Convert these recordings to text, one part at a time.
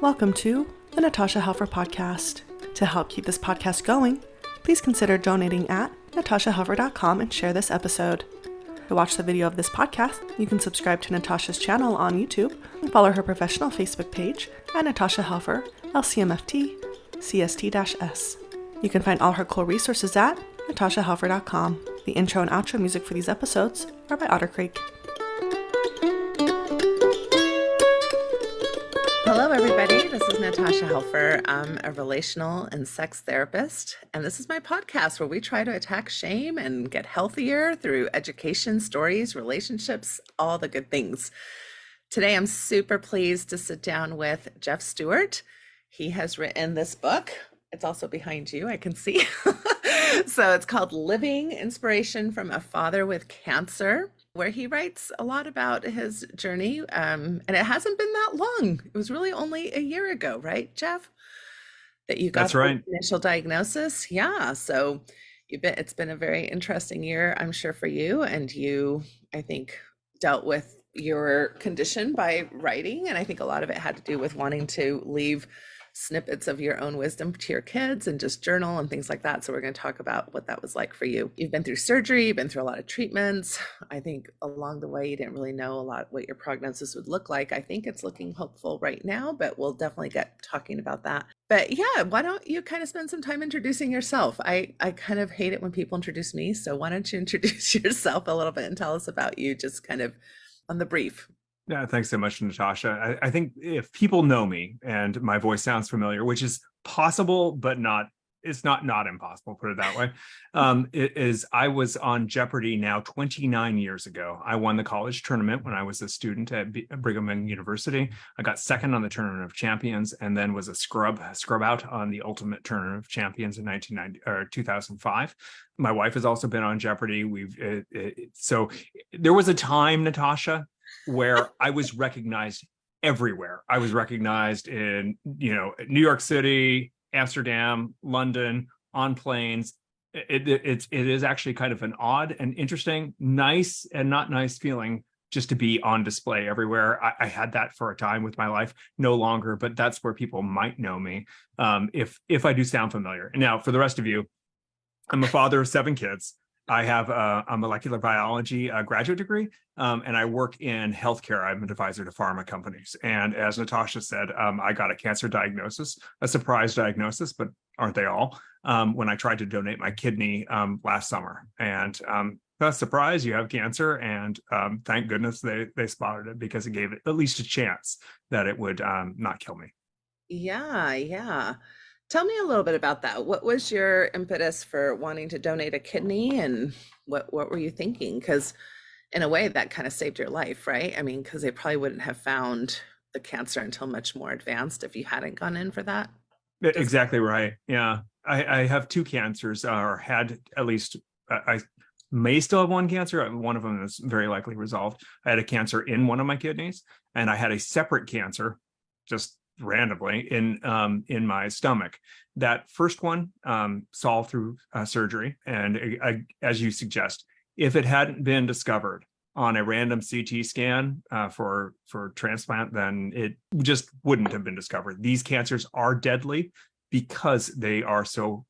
Welcome to the Natasha Helfer Podcast. To help keep this podcast going, please consider donating at natashahelfer.com and share this episode. To watch the video of this podcast, you can subscribe to Natasha's channel on YouTube and follow her professional Facebook page at Natasha Helfer, LCMFT, CST-S. You can find all her cool resources at natashahelfer.com. The intro and outro music for these episodes are by Otter Creek. Hello, everybody. This is Natasha Helfer. I'm a relational and sex therapist, and this is my podcast where we try to attack shame and get healthier through education, stories, relationships, all the good things. Today, I'm super pleased to sit down with Jeff Stewart. He has written this book. It's also behind you, I can see. So it's called Living Inspiration from a Father with Cancer, where he writes a lot about his journey. And it hasn't been that long. It was really only a year ago, right, Jeff? That you got That's right. the initial diagnosis. Yeah. So it's been a very interesting year, I'm sure, for you. And you, I think, dealt with your condition by writing. And I think a lot of it had to do with wanting to leave snippets of your own wisdom to your kids and just journal and things like that. So we're going to talk about what that was like for you. You've been through surgery, you've been through a lot of treatments. I think along the way, you didn't really know a lot what your prognosis would look like. I think it's looking hopeful right now, but we'll definitely get talking about that. But yeah, why don't you kind of spend some time introducing yourself? I kind of hate it when people introduce me. So why don't you introduce yourself a little bit and tell us about you, just kind of on the brief. Yeah, thanks so much, Natasha. I think if people know me and my voice sounds familiar, which is possible, but it's not impossible, put it that way. I was on Jeopardy now 29 years ago. I won the college tournament when I was a student at Brigham Young University. I got second on the Tournament of Champions and then was a scrub out on the Ultimate Tournament of Champions in 2005. My wife has also been on Jeopardy. So there was a time, Natasha, where I was recognized everywhere. I was recognized in, New York City, Amsterdam, London, on planes. It is actually kind of an odd and interesting, nice and not nice feeling just to be on display everywhere. I had that for a time with my life, no longer, but that's where people might know me if I do sound familiar. Now, for the rest of you, I'm a father of 7 kids. I have a molecular biology graduate degree, and I work in healthcare. I'm an advisor to pharma companies. And as Natasha said, I got a cancer diagnosis, a surprise diagnosis, but aren't they all, when I tried to donate my kidney last summer. And a surprise, you have cancer. And thank goodness they spotted it, because it gave it at least a chance that it would not kill me. Yeah. Tell me a little bit about that. What was your impetus for wanting to donate a kidney, and what were you thinking? Because in a way that kind of saved your life, right? I mean, because they probably wouldn't have found the cancer until much more advanced if you hadn't gone in for that. Exactly right. Yeah. I have 2 cancers, or had at least, I may still have 1 cancer. One of them is very likely resolved. I had a cancer in one of my kidneys, and I had a separate cancer, just randomly, in my stomach. That first one solved through surgery, and as you suggest, if it hadn't been discovered on a random CT scan for transplant, then it just wouldn't have been discovered. These cancers are deadly because they are so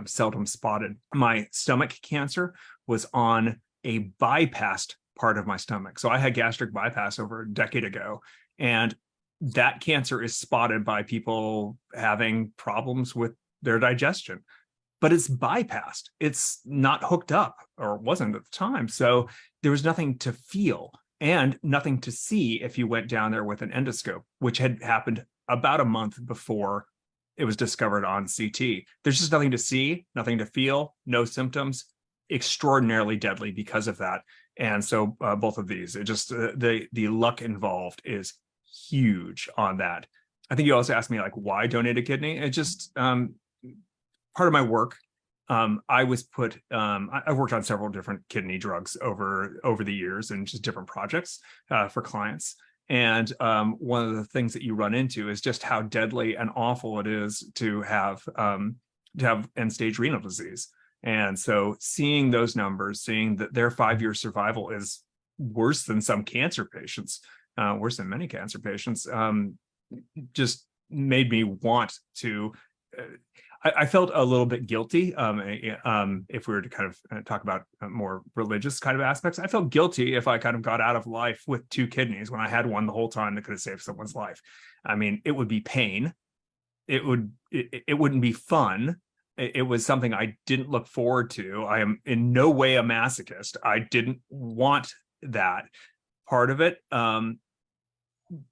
seldom spotted. My stomach cancer was on a bypassed part of my stomach, so I had gastric bypass over a decade ago, and that cancer is spotted by people having problems with their digestion, but it's bypassed. It's not hooked up, or wasn't at the time. So there was nothing to feel and nothing to see if you went down there with an endoscope, which had happened about a month before it was discovered on CT. There's just nothing to see, nothing to feel, no symptoms, extraordinarily deadly because of that. And so both of these, it just the luck involved is huge on that. I think you also asked me, like, why donate a kidney? It just part of my work. I worked on several different kidney drugs over the years, and just different projects for clients. And one of the things that you run into is just how deadly and awful it is to have end-stage renal disease. And so seeing those numbers, seeing that their 5-year survival is worse than some cancer patients, worse than many cancer patients, just made me want to. I felt a little bit guilty. If we were to kind of talk about more religious kind of aspects, I felt guilty if I kind of got out of life with 2 kidneys when I had one the whole time that could have saved someone's life. I mean, it would be pain. It wouldn't be fun. It was something I didn't look forward to. I am in no way a masochist. I didn't want that part of it.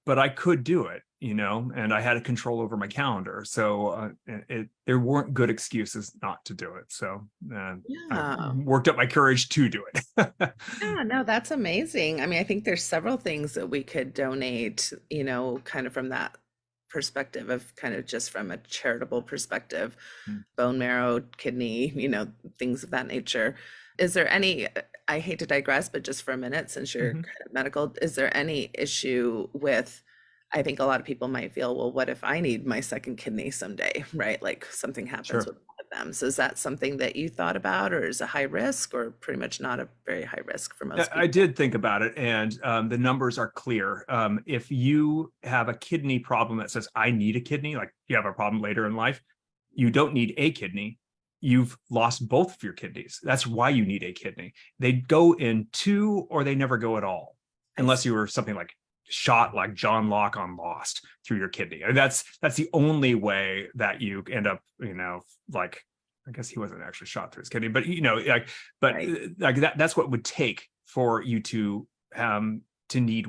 But I could do it, and I had a control over my calendar. So there weren't good excuses not to do it. So I worked up my courage to do it. Yeah, no, that's amazing. I mean, I think there's several things that we could donate, kind of from that perspective of kind of just from a charitable perspective, bone marrow, kidney, things of that nature. Is there any, I hate to digress, but just for a minute, since you're kind of medical, is there any issue with, I think a lot of people might feel, well, what if I need my second kidney someday, right? Like something happens Sure. with one of them. So is that something that you thought about, or is a high risk, or pretty much not a very high risk for most people? I did think about it, and the numbers are clear. If you have a kidney problem that says, I need a kidney, like you have a problem later in life, you don't need a kidney. You've lost both of your kidneys. That's why you need a kidney. They go in 2 or they never go at all, unless you were something like shot like John Locke on Lost through your kidney. And that's the only way that you end up, like, I guess he wasn't actually shot through his kidney, but like that's what it would take for you to need,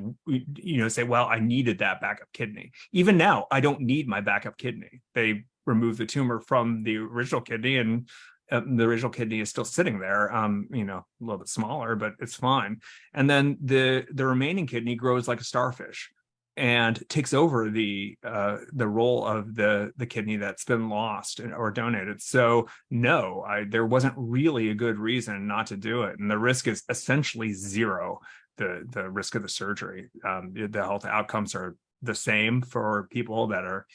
say, well, I needed that backup kidney. Even now, I don't need my backup kidney. They removed the tumor from the original kidney, and the original kidney is still sitting there, a little bit smaller, but it's fine. And then the remaining kidney grows like a starfish and takes over the role of the kidney that's been lost or donated. So no, there wasn't really a good reason not to do it, and the risk is essentially zero. The risk of the surgery, the health outcomes are the same for people that are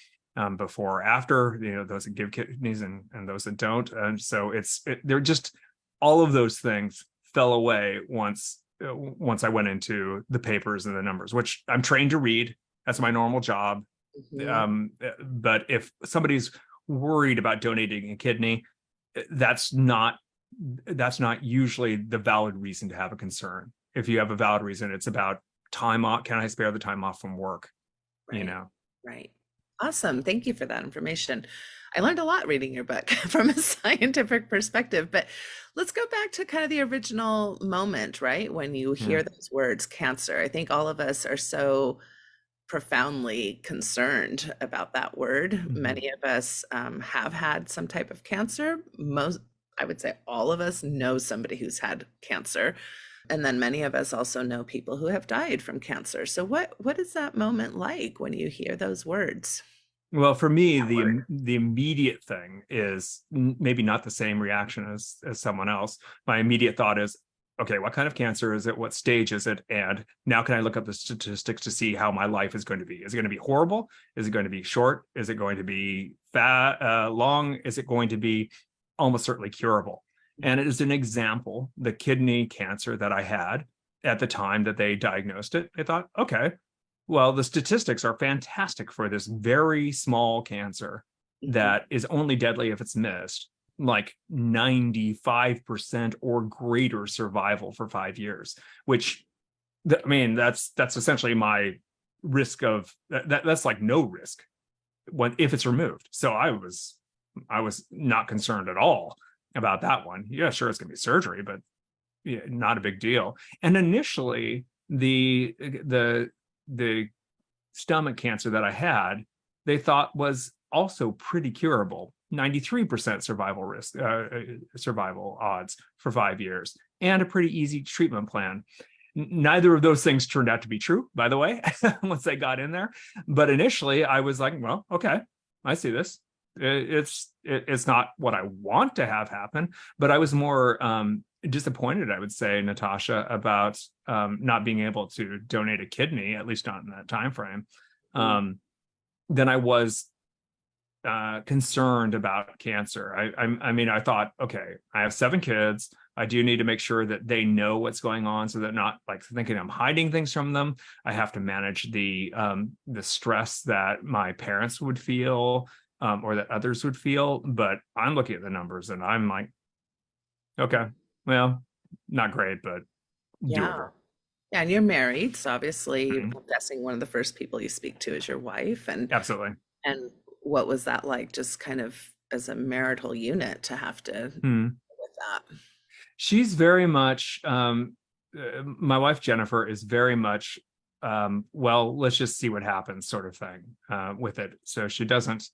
before or after, those that give kidneys and those that don't. And so they're just, all of those things fell away once I went into the papers and the numbers, which I'm trained to read. That's my normal job. But if somebody's worried about donating a kidney, that's not usually the valid reason to have a concern. If you have a valid reason, it's about time off. Can I spare the time off from work? Right. Right. Awesome. Thank you for that information. I learned a lot reading your book from a scientific perspective, but let's go back to kind of the original moment, right? When you hear those words, cancer. I think all of us are so profoundly concerned about that word. Many of us have had some type of cancer. I would say all of us know somebody who's had cancer. And then many of us also know people who have died from cancer. So what is that moment like when you hear those words? Well, for me, the immediate thing is maybe not the same reaction as someone else. My immediate thought is, okay, what kind of cancer is it? What stage is it? And now can I look up the statistics to see how my life is going to be? Is it going to be horrible? Is it going to be short? Is it going to be long? Is it going to be almost certainly curable? And it is an example, the kidney cancer that I had at the time that they diagnosed it. I thought, okay, well, the statistics are fantastic for this very small cancer that is only deadly if it's missed, like 95% or greater survival for 5 years, which, that's essentially my risk of that's like no risk if it's removed. So I was not concerned at all about that one. Yeah, sure, it's gonna be surgery, but yeah, not a big deal. And initially, the stomach cancer that I had, they thought was also pretty curable, 93% survival odds for 5 years, and a pretty easy treatment plan. Neither of those things turned out to be true, by the way, once I got in there. But initially, I was like, well, okay, I see this. It's not what I want to have happen, but I was more disappointed, I would say, Natasha, about not being able to donate a kidney, at least not in that time frame, than I was concerned about cancer. I mean, I thought, okay, I have 7 kids. I do need to make sure that they know what's going on, so they're not like thinking I'm hiding things from them. I have to manage the stress that my parents would feel, or that others would feel. But I'm looking at the numbers and I'm like, okay, well, not great, but Yeah. doable. Yeah, and you're married, so obviously Mhm. I'm guessing one of the first people you speak to is your wife. Absolutely. And what was that like, just kind of as a marital unit to have to deal Hmm. with that? She's very much, my wife Jennifer is very much, well, let's just see what happens sort of thing with it. So she doesn't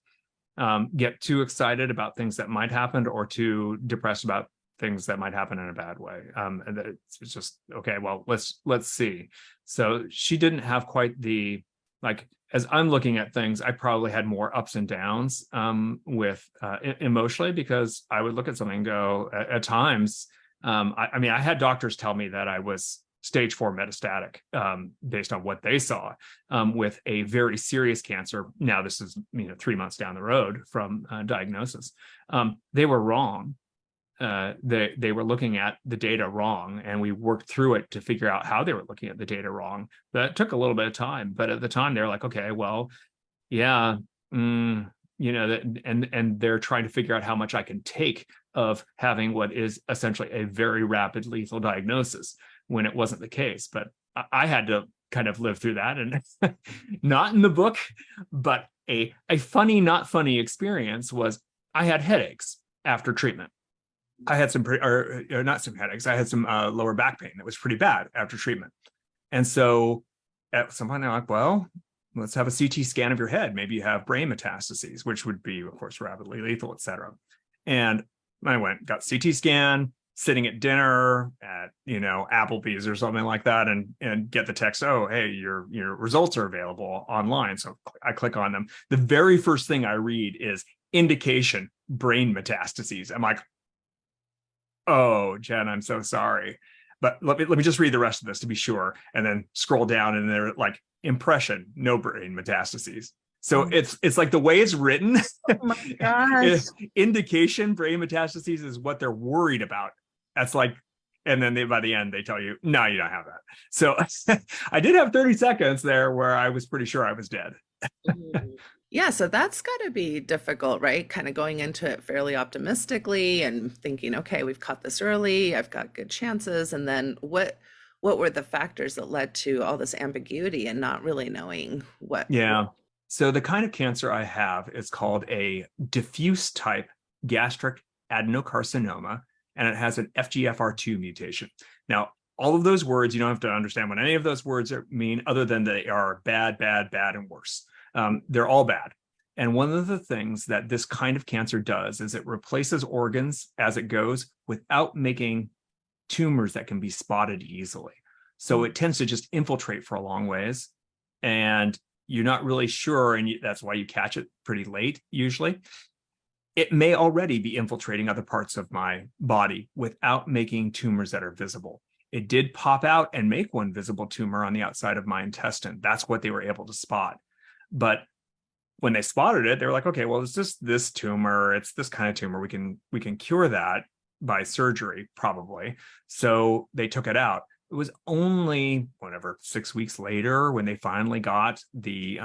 get too excited about things that might happen, or too depressed about things that might happen in a bad way. And that it's just, okay, well, let's see. So she didn't have quite the, like, as I'm looking at things, I probably had more ups and downs with emotionally, because I would look at something and go at times. I mean, I had doctors tell me that I was stage 4 metastatic based on what they saw with a very serious cancer. Now, this is 3 months down the road from diagnosis. They were wrong. They were looking at the data wrong, and we worked through it to figure out how they were looking at the data wrong. That took a little bit of time, but at the time they were like, okay, well, yeah, and they're trying to figure out how much I can take of having what is essentially a very rapid lethal diagnosis, when it wasn't the case. But I had to kind of live through that, and not in the book, but a funny, not funny experience was I had headaches after treatment. I had some, or not some headaches. I had some lower back pain that was pretty bad after treatment. And so at some point, they're like, well, let's have a CT scan of your head. Maybe you have brain metastases, which would be, of course, rapidly lethal, et cetera. And I went, got CT scan, sitting at dinner at, Applebee's or something like that, and get the text, oh, hey, your results are available online. So I click on them. The very first thing I read is indication brain metastases. I'm like, oh, Jen, I'm so sorry. But let me just read the rest of this to be sure, and then scroll down, and they're like, impression, no brain metastases. So it's like the way it's written. Oh my gosh. Indication brain metastases is what they're worried about. That's like, and then by the end they tell you, no, you don't have that. So I did have 30 seconds there where I was pretty sure I was dead. Yeah, so that's got to be difficult, right? Kind of going into it fairly optimistically and thinking, okay, we've caught this early, I've got good chances. And then what were the factors that led to all this ambiguity and not really knowing what? Yeah. So the kind of cancer I have is called a diffuse type gastric adenocarcinoma, and it has an FGFR2 mutation. Now, all of those words, you don't have to understand what any of those words mean, other than they are bad, bad, bad, and worse. They're all bad. And one of the things that this kind of cancer does is it replaces organs as it goes without making tumors that can be spotted easily. So it tends to just infiltrate for a long ways, and you're not really sure, and that's why you catch it pretty late usually. It may already be infiltrating other parts of my body without making tumors that are visible. It did pop out and make one visible tumor on the outside of my intestine. That's what they were able to spot. But when they spotted it, they were like, okay, well, it's just this tumor. It's this kind of tumor. We can cure that by surgery, probably. So they took it out. It was only 6 weeks later when they finally got the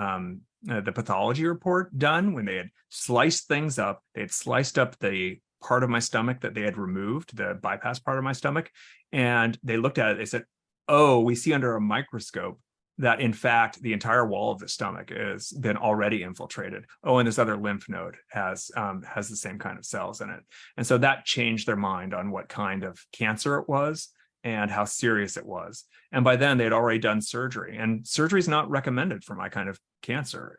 pathology report done, when they had sliced things up. They had sliced up the part of my stomach that they had removed, the bypass part of my stomach. And they looked at it. They said, oh, we see under a microscope that in fact the entire wall of the stomach has been already infiltrated. Oh, and this other lymph node has the same kind of cells in it. And so that changed their mind on what kind of cancer it was and how serious it was. And by then they had already done surgery, and surgery is not recommended for my kind of cancer.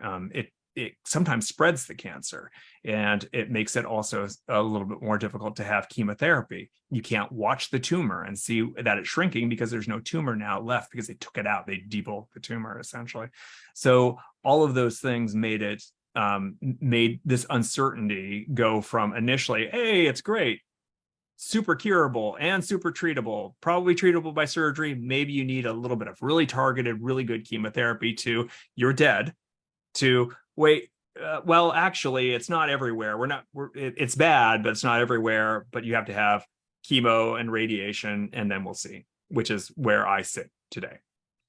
It sometimes spreads the cancer, and it makes it also a little bit more difficult to have chemotherapy. You can't watch the tumor and see that it's shrinking because there's no tumor now left, because they took it out. They debulked the tumor essentially. So all of those things made it made this uncertainty go from initially, hey, it's great, super curable and super treatable, probably treatable by surgery. Maybe you need a little bit of really targeted, really good chemotherapy, to you're dead, to wait, Well, actually, it's not everywhere. It's bad, but it's not everywhere. But you have to have chemo and radiation, and then we'll see, which is where I sit today.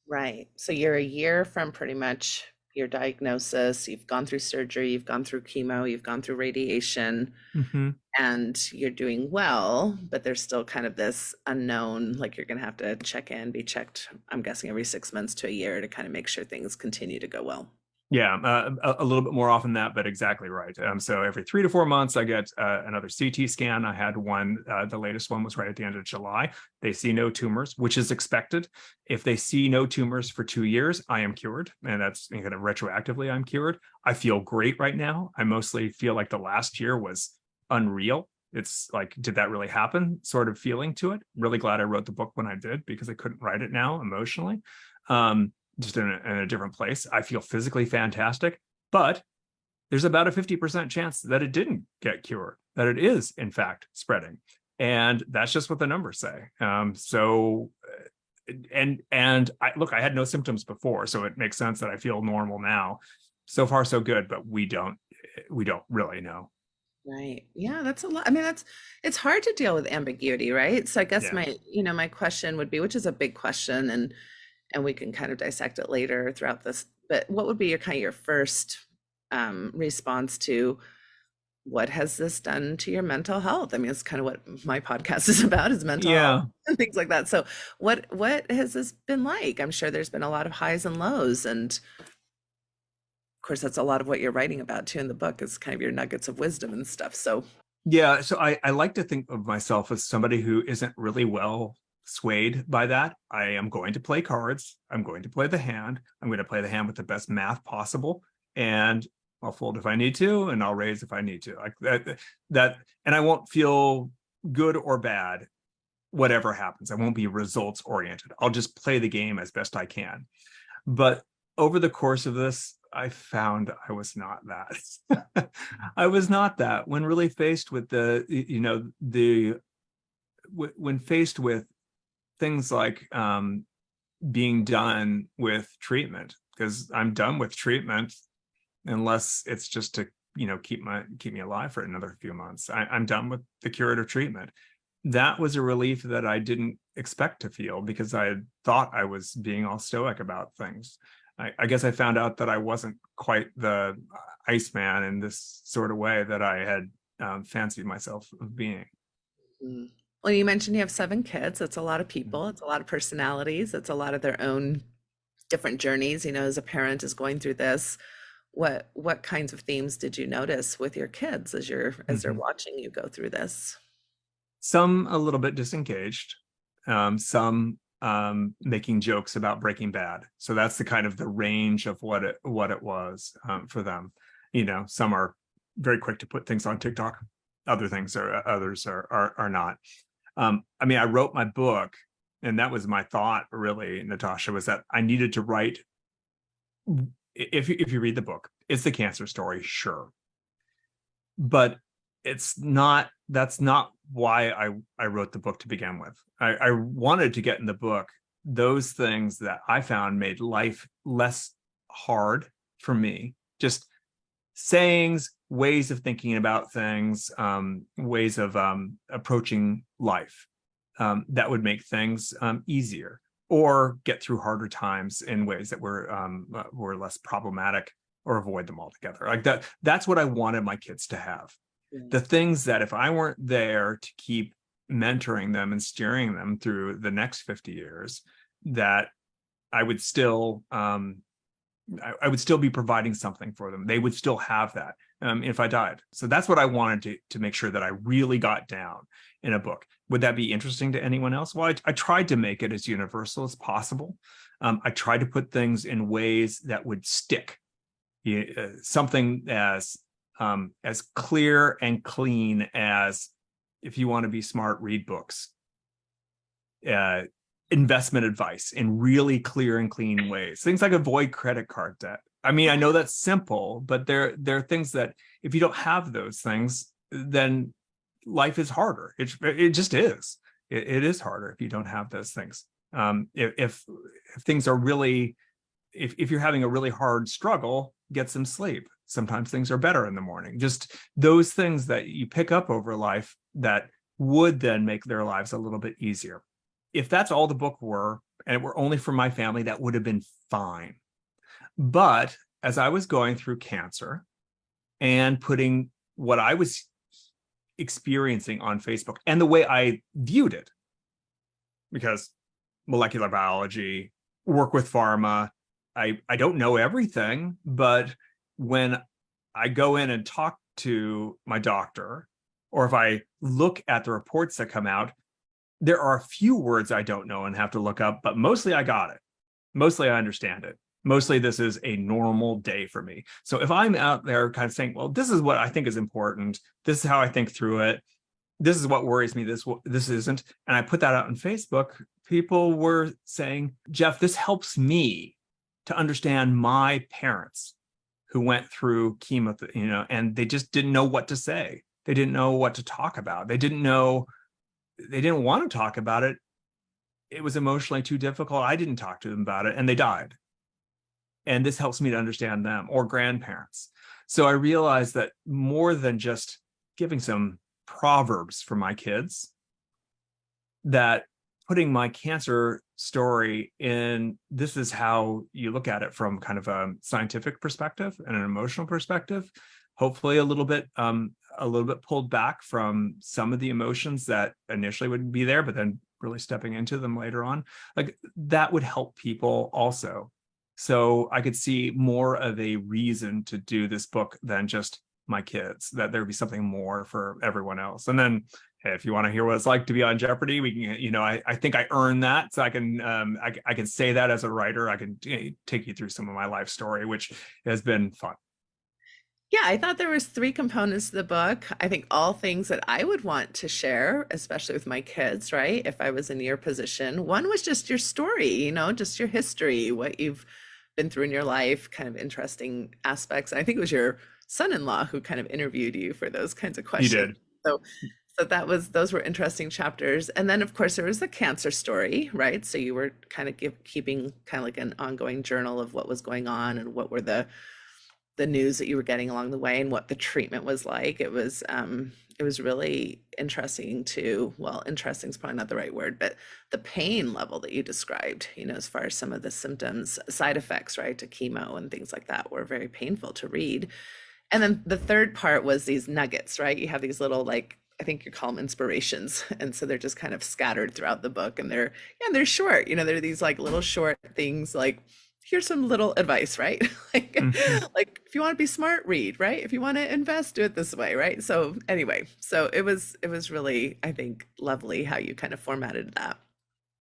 Right. So you're a year from pretty much your diagnosis. You've gone through surgery, you've gone through chemo, you've gone through radiation, Mm-hmm. and you're doing well, but there's still kind of this unknown, like you're going to have to check in, be checked, I'm guessing every 6 months to a year to kind of make sure things continue to go well. Yeah, a little bit more often than that, but exactly right. So every 3 to 4 months, I get another CT scan. I had one, the latest one was right at the end of July. They see no tumors, which is expected. If they see no tumors for 2 years, I am cured. And that's kind of retroactively, I'm cured. I feel great right now. I mostly feel like the last year was unreal. It's like, did that really happen? Sort of feeling to it. Really glad I wrote the book when I did, because I couldn't write it now emotionally. Just in a different place. I feel physically fantastic, but there's about a 50% chance that it didn't get cured, that it is in fact spreading. And that's just what the numbers say. I had no symptoms before, so it makes sense that I feel normal now. So far, so good, but we don't really know. Right. Yeah, that's a lot. I mean, it's hard to deal with ambiguity, right? So I guess Yeah. my question would be, which is a big question, and we can kind of dissect it later throughout this, but what would be your first response to what has this done to your mental health? I mean, it's kind of what my podcast is about, is mental health Yeah. and things like that. So what has this been like? I'm sure there's been a lot of highs and lows, and of course that's a lot of what you're writing about too in the book, is kind of your nuggets of wisdom and stuff. So Yeah. So I like to think of myself as somebody who isn't really well swayed by that. I am going to play cards. I'm going to play the hand. I'm going to play the hand with the best math possible. And I'll fold if I need to, and I'll raise if I need to. Like that, and I won't feel good or bad, whatever happens. I won't be results oriented. I'll just play the game as best I can. But over the course of this, I found I was not that. I was not that. When really faced with when faced with things like being done with treatment, because I'm done with treatment unless it's just to keep me alive for another few months. I'm done with the curative treatment. That was a relief that I didn't expect to feel, because I had thought I was being all stoic about things. I guess I found out that I wasn't quite the Iceman in this sort of way that I had fancied myself of being. mm. Well, you mentioned you have 7 kids. It's a lot of people. It's a lot of personalities. It's a lot of their own different journeys. As a parent is going through this. What kinds of themes did you notice with your kids as they're watching you go through this? Some a little bit disengaged, some making jokes about Breaking Bad. So that's the range of what it was for them. Some are very quick to put things on TikTok. Others are not. I wrote my book, and that was my thought, really, Natasha, was that I needed to write. If you read the book, it's the cancer story, sure, but that's not why I wrote the book to begin with. I wanted to get in the book those things that I found made life less hard for me. Just sayings, ways of thinking about things, ways of approaching life that would make things easier, or get through harder times in ways that were less problematic, or avoid them altogether. Like that. That's what I wanted my kids to have. The things that if I weren't there to keep mentoring them and steering them through the next 50 years, that I would still be providing something for them. They would still have that if I died. So that's what I wanted to make sure that I really got down in a book. Would that be interesting to anyone else? Well, I tried to make it as universal as possible. I tried to put things in ways that would stick. Something as clear and clean as, if you want to be smart, read books. Investment advice in really clear and clean ways. Things like avoid credit card debt. I know that's simple, but there are things that if you don't have those things, then life is harder. It just is. It is harder if you don't have those things. If things are really if you're having a really hard struggle, get some sleep. Sometimes things are better in the morning. Just those things that you pick up over life that would then make their lives a little bit easier. If that's all the book were, and it were only for my family, that would have been fine. But as I was going through cancer and putting what I was experiencing on Facebook and the way I viewed it, because molecular biology, work with pharma, I don't know everything, but when I go in and talk to my doctor, or if I look at the reports that come out, there are a few words I don't know and have to look up, but mostly I got it. Mostly I understand it. Mostly this is a normal day for me. So if I'm out there kind of saying, well, this is what I think is important, this is how I think through it, this is what worries me, this isn't, and I put that out on Facebook, people were saying, Jeff, this helps me to understand my parents who went through chemo, and they just didn't know what to say. They didn't know what to talk about. They didn't want to talk about it. It was emotionally too difficult. I didn't talk to them about it, and they died. And this helps me to understand them, or grandparents. So I realized that more than just giving some proverbs for my kids, that putting my cancer story in, this is how you look at it from kind of a scientific perspective and an emotional perspective, hopefully a little bit pulled back from some of the emotions that initially would be there, but then really stepping into them later on, like that would help people also. So I could see more of a reason to do this book than just my kids, that there would be something more for everyone else. And then, hey, if you want to hear what it's like to be on Jeopardy, we can, I think I earned that. So I can say that as a writer. I can take you through some of my life story, which has been fun. Yeah, I thought there was three components to the book. I think all things that I would want to share, especially with my kids, right? If I was in your position. One was just your story, just your history, what you've been through in your life, kind of interesting aspects. I think it was your son-in-law who kind of interviewed you for those kinds of He questions. did. So those were interesting chapters. And then of course there was the cancer story, right? So you were kind of keeping kind of like an ongoing journal of what was going on and what were the news that you were getting along the way and what the treatment was like. It was really interesting interesting is probably not the right word, but the pain level that you described, as far as some of the symptoms, side effects, right, to chemo and things like that were very painful to read. And then the third part was these nuggets, right? You have these little, like, I think you call them inspirations. And so they're just kind of scattered throughout the book, and they're short, they're these like little short things, like, here's some little advice, right? Like if you want to be smart, read, right? If you want to invest, do it this way, right? So anyway, so it was really, I think, lovely how you kind of formatted that.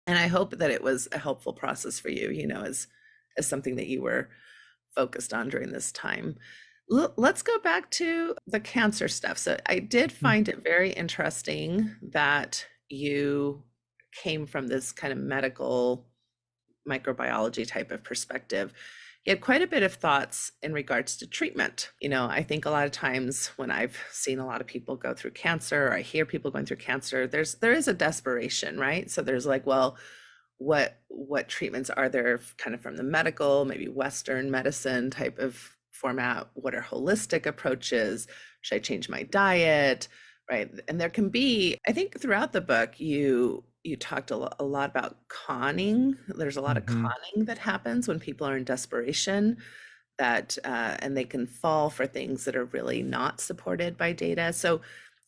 And I hope that it was a helpful process for you, as something that you were focused on during this time. Let's go back to the cancer stuff. So I did find it very interesting that you came from this kind of medical microbiology type of perspective. You had quite a bit of thoughts in regards to treatment. I think a lot of times when I've seen a lot of people go through cancer, or I hear people going through cancer, there is a desperation, right? So there's like, well, what treatments are there kind of from the medical, maybe Western medicine type of format? What are holistic approaches? Should I change my diet? Right. And there can be, I think throughout the book, you talked a lot about conning. There's a lot of conning that happens when people are in desperation, that and they can fall for things that are really not supported by data. So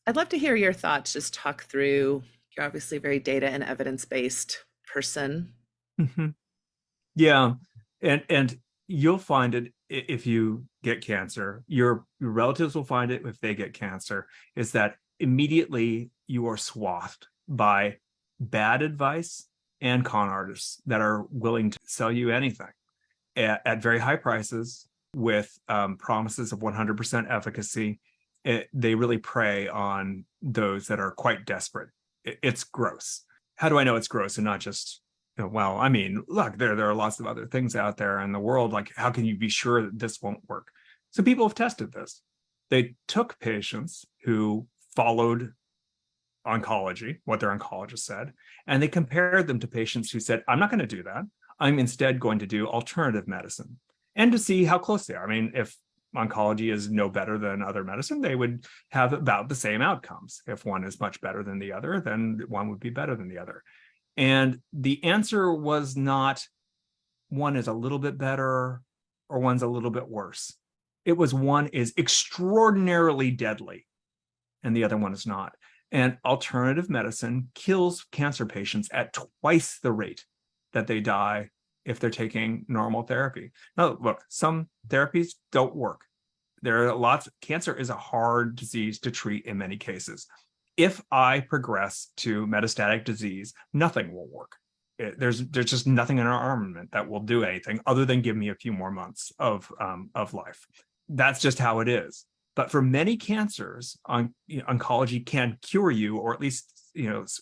I'd love to hear your thoughts. Just talk through, you're obviously a very data and evidence-based person. Yeah. And you'll find it if you get cancer. Your relatives will find it if they get cancer, is that immediately you are swathed by bad advice and con artists that are willing to sell you anything at very high prices with promises of 100% efficacy. They really prey on those that are quite desperate. It's gross. How do I know it's gross and not just, well, I mean, look, there are lots of other things out there in the world. Like, how can you be sure that this won't work? So people have tested this. They took patients who followed oncology, what their oncologist said, and they compared them to patients who said, I'm not going to do that. I'm instead going to do alternative medicine and to see how close they are. I mean, if oncology is no better than other medicine, they would have about the same outcomes. If one is much better than the other, then one would be better than the other. And the answer was not one is a little bit better or one's a little bit worse. It was one is extraordinarily deadly and the other one is not. And alternative medicine kills cancer patients at twice the rate that they die if they're taking normal therapy. Now, look, some therapies don't work. There are lots. Cancer is a hard disease to treat in many cases. If I progress to metastatic disease, nothing will work. There's just nothing in our armament that will do anything other than give me a few more months of life. That's just how it is. But for many cancers, oncology can cure you, or at least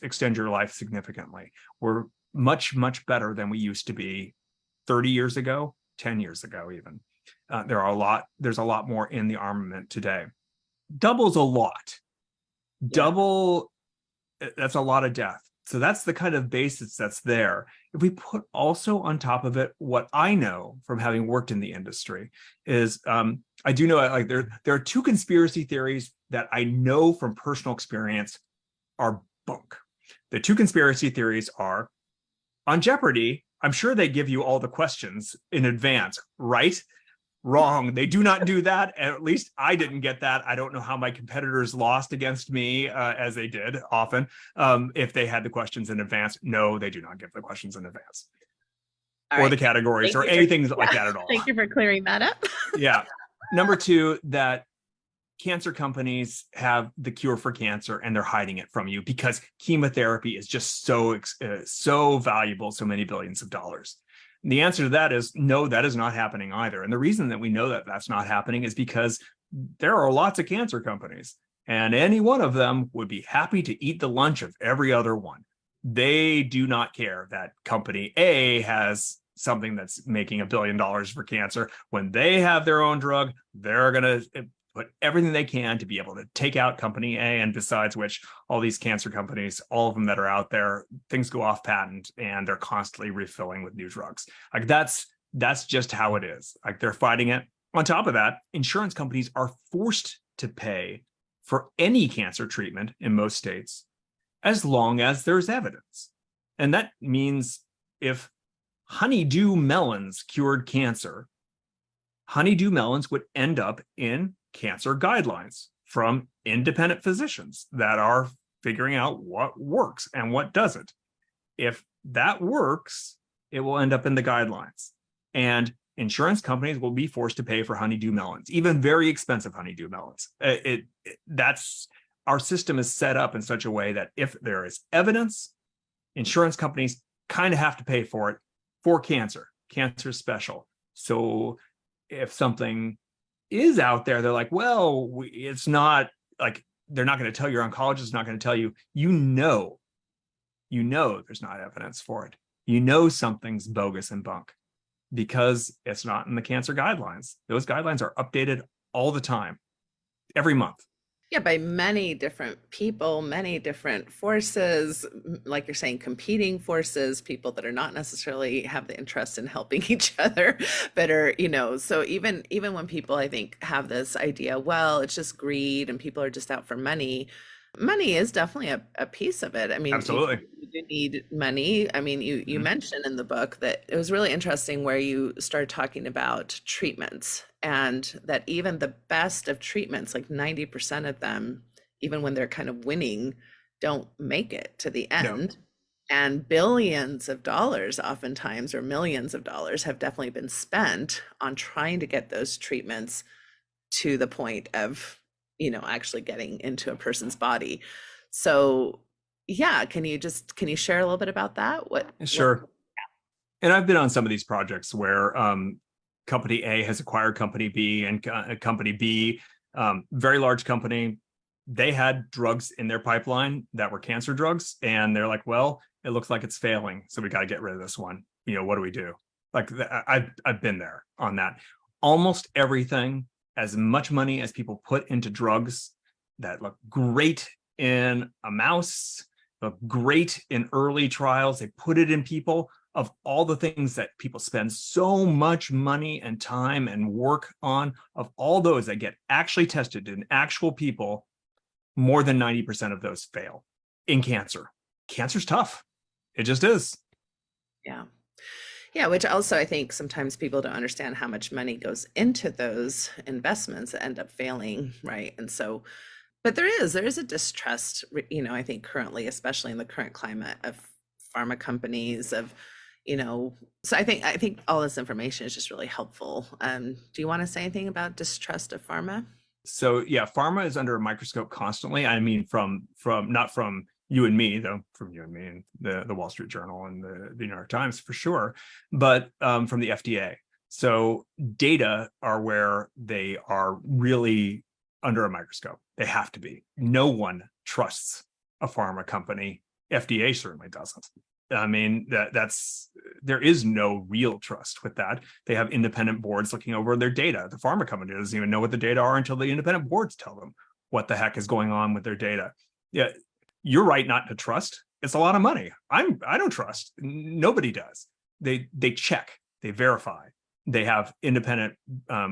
extend your life significantly. We're much, much better than we used to be 30 years ago, 10 years ago, even. There's a lot more in the armament today. Double's a lot. Double, that's a lot of death. So that's the kind of basis that's there. If we put also on top of it, what I know from having worked in the industry is, I do know like there are two conspiracy theories that I know from personal experience are bunk. The two conspiracy theories are, on Jeopardy, I'm sure they give you all the questions in advance, right? Wrong. They do not do that. At least I didn't get that. I don't know how my competitors lost against me, as they did often, if they had the questions in advance. No, they do not give the questions in advance. Or the categories or anything like that at all. Thank you for clearing that up. Yeah. Number two, that cancer companies have the cure for cancer and they're hiding it from you because chemotherapy is just so valuable, so many billions of dollars. And the answer to that is no, that is not happening either. And the reason that we know that that's not happening is because there are lots of cancer companies and any one of them would be happy to eat the lunch of every other one. They do not care that company A has something that's making $1 billion for cancer. When they have their own drug, they're going to put everything they can to be able to take out company A. And besides which, all these cancer companies, all of them that are out there, things go off patent and they're constantly refilling with new drugs. Like that's just how it is. Like they're fighting it. On top of that, insurance companies are forced to pay for any cancer treatment in most states as long as there's evidence. And that means if honeydew melons cured cancer, honeydew melons would end up in cancer guidelines from independent physicians that are figuring out what works and what doesn't. If that works, it will end up in the guidelines. And insurance companies will be forced to pay for honeydew melons, even very expensive honeydew melons. That's our system is set up in such a way that if there is evidence, insurance companies kind of have to pay for it for cancer special. So if something is out there, they're like, well, it's not like, they're not going to tell your oncologist, is not going to tell you, there's not evidence for it. Something's bogus and bunk because it's not in the cancer guidelines. Those guidelines are updated all the time, every month. Yeah, by many different people, many different forces, like you're saying, competing forces, people that are not necessarily have the interest in helping each other, but are, so even when people, I think, have this idea, well, it's just greed and people are just out for money. Money is definitely a piece of it. I mean, absolutely. You need money. I mean, you mentioned in the book that it was really interesting where you started talking about treatments and that even the best of treatments, like 90% of them, even when they're kind of winning, don't make it to the end. No. And billions of dollars oftentimes, or millions of dollars, have definitely been spent on trying to get those treatments to the point of actually getting into a person's body. So yeah, can you share a little bit about that? Sure. And I've been on some of these projects where company A has acquired company B, and company B, very large company, they had drugs in their pipeline that were cancer drugs. And they're like, well, it looks like it's failing. So we got to get rid of this one. What do we do? Like I've been there on that. Almost everything, as much money as people put into drugs that look great in a mouse, look great in early trials, they put it in people. of all the things that people spend so much money and time and work on, of all those that get actually tested in actual people, more than 90% of those fail in cancer. Cancer's tough. It just is. Yeah. Yeah, which also I think sometimes people don't understand how much money goes into those investments that end up failing, right? And so, but there is a distrust, I think currently, especially in the current climate of pharma companies, so I think all this information is just really helpful. Do you want to say anything about distrust of pharma? So yeah, pharma is under a microscope constantly. I mean, from not from you and me, though, from you and me and the Wall Street Journal and the New York Times for sure, but from the FDA. So data are where they are really under a microscope. They have to be. No one trusts a pharma company. FDA certainly doesn't. I mean, there is no real trust with that. They have independent boards looking over their data. The pharma company doesn't even know what the data are until the independent boards tell them what the heck is going on with their data. Yeah, you're right not to trust. It's a lot of money. I don't trust. Nobody does. They check, they verify, they have independent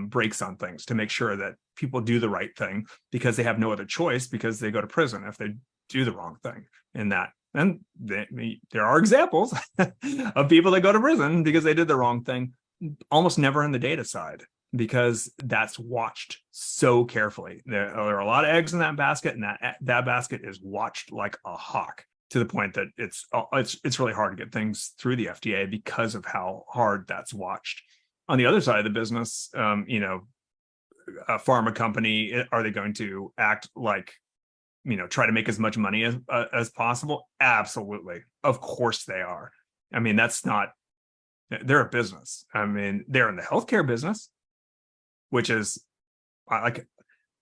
breaks on things to make sure that people do the right thing, because they have no other choice, because they go to prison if they do the wrong thing in that. And there are examples of people that go to prison because they did the wrong thing, almost never in the data side, because that's watched so carefully. There are a lot of eggs in that basket, and that basket is watched like a hawk, to the point that it's really hard to get things through the FDA because of how hard that's watched. On the other side of the business, a pharma company, are they going to act like, try to make as much money as possible? Absolutely. Of course they are. I mean, they're a business. I mean, they're in the healthcare business, which is like,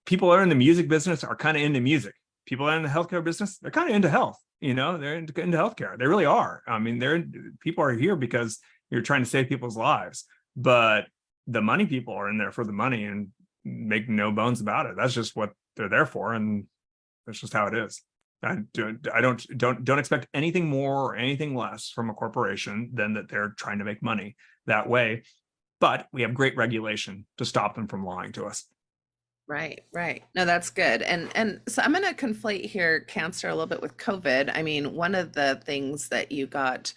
people are in the music business are kind of into music. People are in the healthcare business, they're kind of into health, they're into healthcare. They really are. I mean, people are here because you're trying to save people's lives, but the money people are in there for the money, and make no bones about it. That's just what they're there for. And that's just how it is. I don't expect anything more or anything less from a corporation than that they're trying to make money that way. But we have great regulation to stop them from lying to us. Right. No, that's good. And so I'm going to conflate here cancer a little bit with COVID. I mean, one of the things that you got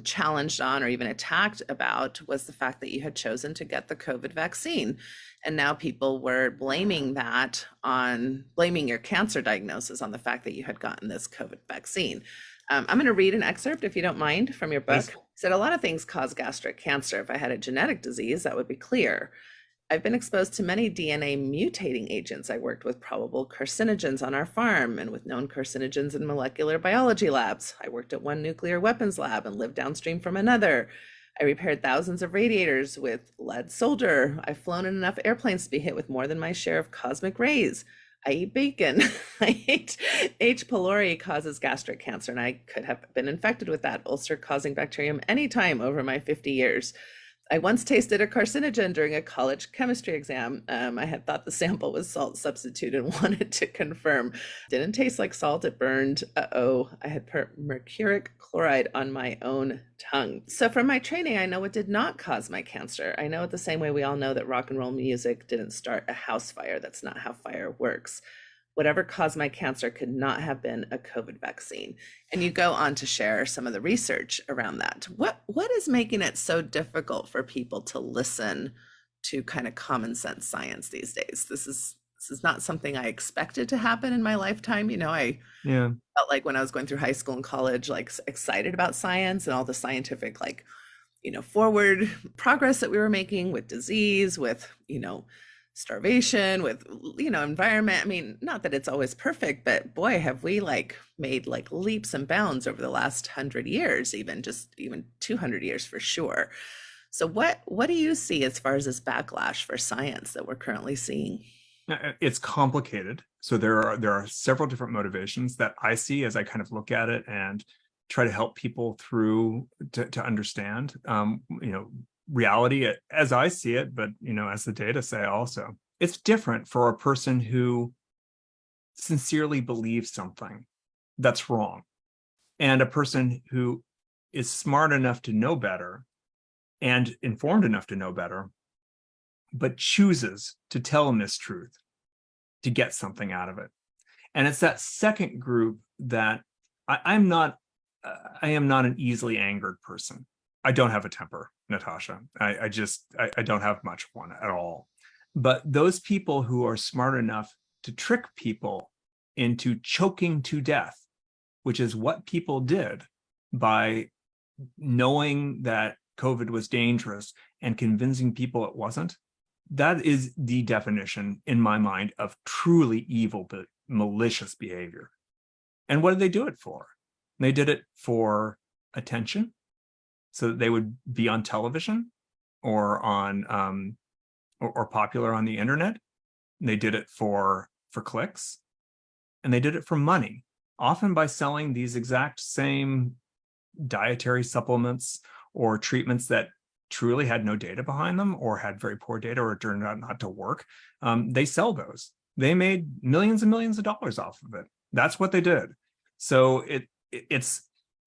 challenged on or even attacked about was the fact that you had chosen to get the COVID vaccine. And now people were blaming your cancer diagnosis on the fact that you had gotten this COVID vaccine. I'm going to read an excerpt, if you don't mind, from your book. It said, a lot of things cause gastric cancer. If I had a genetic disease, that would be clear. I've been exposed to many DNA mutating agents. I worked with probable carcinogens on our farm and with known carcinogens in molecular biology labs. I worked at one nuclear weapons lab and lived downstream from another. I repaired thousands of radiators with lead solder. I've flown in enough airplanes to be hit with more than my share of cosmic rays. I eat bacon. H. pylori causes gastric cancer, and I could have been infected with that ulcer-causing bacterium anytime over my 50 years. I once tasted a carcinogen during a college chemistry exam. I had thought the sample was salt substitute and wanted to confirm. Didn't taste like salt, it burned. I had mercuric chloride on my own tongue. So from my training, I know what did not cause my cancer. I know it the same way we all know that rock and roll music didn't start a house fire. That's not how fire works. Whatever caused my cancer could not have been a COVID vaccine. And you go on to share some of the research around that. What is making it so difficult for people to listen to kind of common sense science these days? This is not something I expected to happen in my lifetime. I felt like when I was going through high school and college, like excited about science and all the scientific, forward progress that we were making with disease, with, starvation, with environment. I mean, not that it's always perfect, but boy, have we made leaps and bounds over the last 100 years, even 200 years for sure. So what do you see as far as this backlash for science that we're currently seeing? It's complicated. So there are several different motivations that I see as I kind of look at it and try to help people through to understand reality as I see it, but as the data say also. It's different for a person who sincerely believes something that's wrong, and a person who is smart enough to know better and informed enough to know better, but chooses to tell a mistruth to get something out of it. And it's that second group that I am not an easily angered person. I don't have a temper, Natasha. I don't have much of one at all. But those people who are smart enough to trick people into choking to death, which is what people did by knowing that COVID was dangerous and convincing people it wasn't, that is the definition in my mind of truly evil but malicious behavior. And what did they do it for? They did it for attention, so that they would be on television or on or popular on the internet. And they did it for clicks, and they did it for money, often by selling these exact same dietary supplements or treatments that truly had no data behind them or had very poor data or turned out not to work. They sell those. They made millions and millions of dollars off of it. That's what they did. So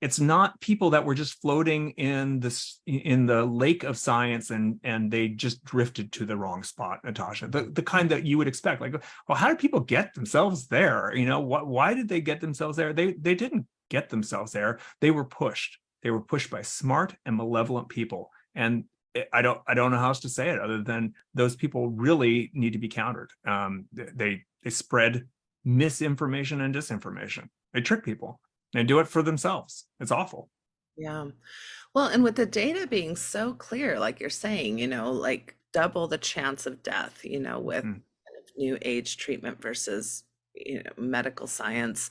it's not people that were just floating in the lake of science and they just drifted to the wrong spot, Natasha. The kind that you would expect. Like, well, how did people get themselves there? Why did they get themselves there? They didn't get themselves there. They were pushed. They were pushed by smart and malevolent people. And I don't know how else to say it other than those people really need to be countered. They spread misinformation and disinformation. They trick people. They do it for themselves. It's awful. Yeah. Well, and with the data being so clear, like you're saying, like double the chance of death, with kind of new age treatment versus, medical science.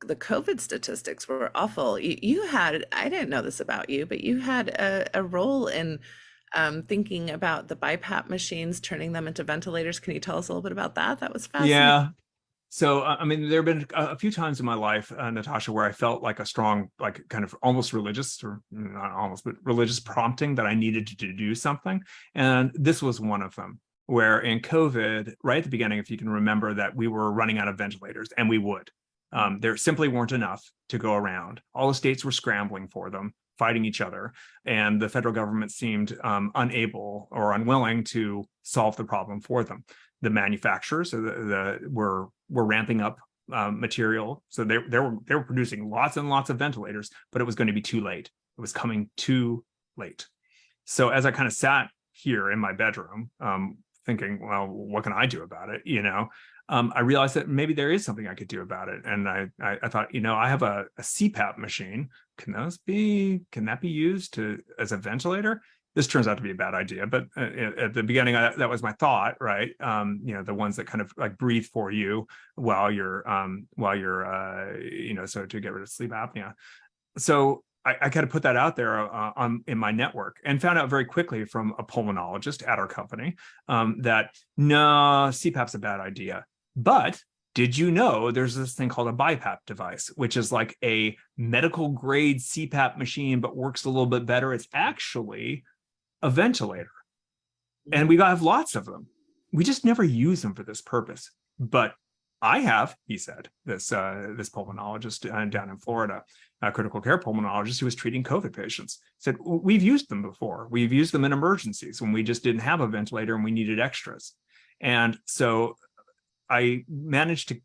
The COVID statistics were awful. You had, I didn't know this about you, but you had a role in thinking about the BiPAP machines, turning them into ventilators. Can you tell us a little bit about that? That was fascinating. Yeah. So, there have been a few times in my life, Natasha, where I felt like a strong, like kind of almost religious, or not almost, but religious prompting that I needed to do something. And this was one of them, where in COVID, right at the beginning, if you can remember, that we were running out of ventilators, and we would. There simply weren't enough to go around. All the states were scrambling for them, fighting each other, and the federal government seemed unable or unwilling to solve the problem for them. The manufacturers were ramping up material, so they were producing lots and lots of ventilators, but it was going to be too late. It was coming too late. So as I kind of sat here in my bedroom, thinking, well, what can I do about it? I realized that maybe there is something I could do about it, and I thought, I have a CPAP machine. Can that be used as a ventilator? This turns out to be a bad idea, but at the beginning, that was my thought, right? The ones that kind of like breathe for you while you're so to get rid of sleep apnea. So I kind of put that out there in my network and found out very quickly from a pulmonologist at our company that no, CPAP's a bad idea. But did you know there's this thing called a BiPAP device, which is like a medical grade CPAP machine, but works a little bit better? It's actually a ventilator. And we have lots of them. We just never use them for this purpose. But I have, he said, this pulmonologist down in Florida, a critical care pulmonologist who was treating COVID patients, said, we've used them before. We've used them in emergencies when we just didn't have a ventilator and we needed extras. And so I managed to